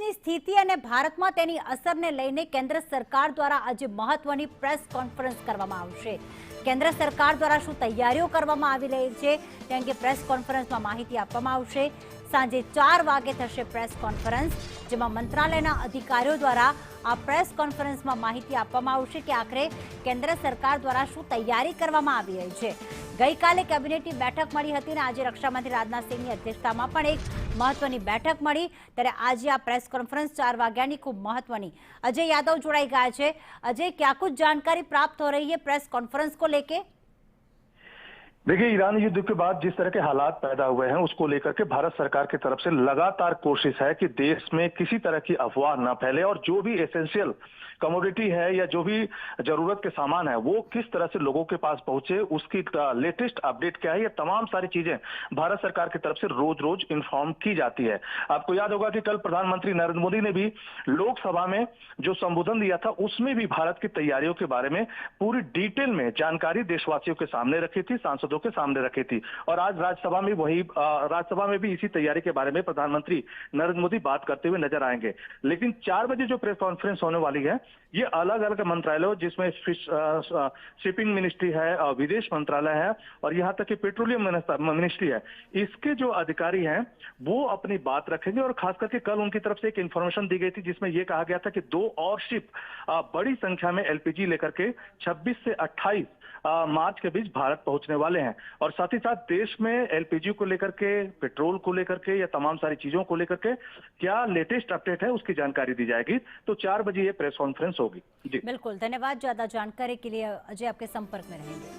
દેશની સ્થિતિ અને ભારતમાં તેની અસરને લઈને કેન્દ્ર સરકાર દ્વારા આજે મહત્વની પ્રેસ કોન્ફરન્સ કરવામાં આવશે। કેન્દ્ર સરકાર દ્વારા શું તૈયારીઓ કરવામાં આવી રહી છે તે અંગે પ્રેસ કોન્ફરન્સમાં માહિતી આપવામાં આવશે। સાંજે 4 વાગે થશે પ્રેસ કોન્ફરન્સ, જેમાં મંત્રાલયના અધિકારીઓ દ્વારા આ પ્રેસ કોન્ફરન્સમાં માહિતી આપવામાં આવશે કે આખરે કેન્દ્ર સરકાર દ્વારા શું તૈયારી કરવામાં આવી રહી છે। ગઈકાલે કેબિનેટની બેઠક મળી હતી અને આજે રક્ષામંત્રી રાજનાથ સિંહની અધ્યક્ષતામાં પણ એક મહત્વની બેઠક મળી, ત્યારે આજે આ પ્રેસ કોન્ફરન્સ 4 વાગ્યાની ખૂબ મહत्वनी। अजय यादव जोड़ाई गया है। अजय, क्या कुछ जानकारी प्राप्त हो रही है प्रेस कॉन्फ्रेंस को लेके? देखिए, ईरान युद्ध के बाद जिस तरह के हालात पैदा हुए हैं उसको लेकर के भारत सरकार की तरफ से लगातार कोशिश है कि देश में किसी तरह की अफवाह न फैले और जो भी एसेंशियल कमोडिटी है या जो भी जरूरत के सामान है वो किस तरह से लोगों के पास पहुंचे, उसकी लेटेस्ट अपडेट क्या है, ये तमाम सारी चीजें भारत सरकार की तरफ से रोज रोज इन्फॉर्म की जाती है। आपको याद होगा कि कल प्रधानमंत्री नरेंद्र मोदी ने भी लोकसभा में जो संबोधन दिया था उसमें भी भारत की तैयारियों के बारे में पूरी डिटेल में जानकारी देशवासियों के सामने रखी थी, सांसदों के सामने रखी थी। और आज राज्यसभा में भी इसी तैयारी के बारे में प्रधानमंत्री नरेंद्र मोदी बात करते हुए नजर आएंगे। लेकिन 4 बजे जो प्रेस कॉन्फ्रेंस होने वाली है ये अलग अलग मंत्रालयों, जिसमें शिपिंग मिनिस्ट्री है, विदेश मंत्रालय है और यहाँ तक कि पेट्रोलियम मिनिस्ट्री है, इसके जो अधिकारी हैं वो अपनी बात रखेंगे। और खास करके कल उनकी तरफ से एक इंफॉर्मेशन दी गई थी जिसमें यह कहा गया था कि 2 और शिप बड़ी संख्या में एलपीजी लेकर के 26 से 28 मार्च के बीच भारत पहुंचने वाले हैं। और साथ ही साथ देश में एलपीजी को लेकर के, पेट्रोल को लेकर के या तमाम सारी चीजों को लेकर के क्या लेटेस्ट अपडेट है उसकी जानकारी दी जाएगी। तो 4 बजे ये प्रेस कॉन्फ्रेंस होगी। जी बिल्कुल, धन्यवाद। ज्यादा जानकारी के लिए अजय आपके संपर्क में रहेंगे।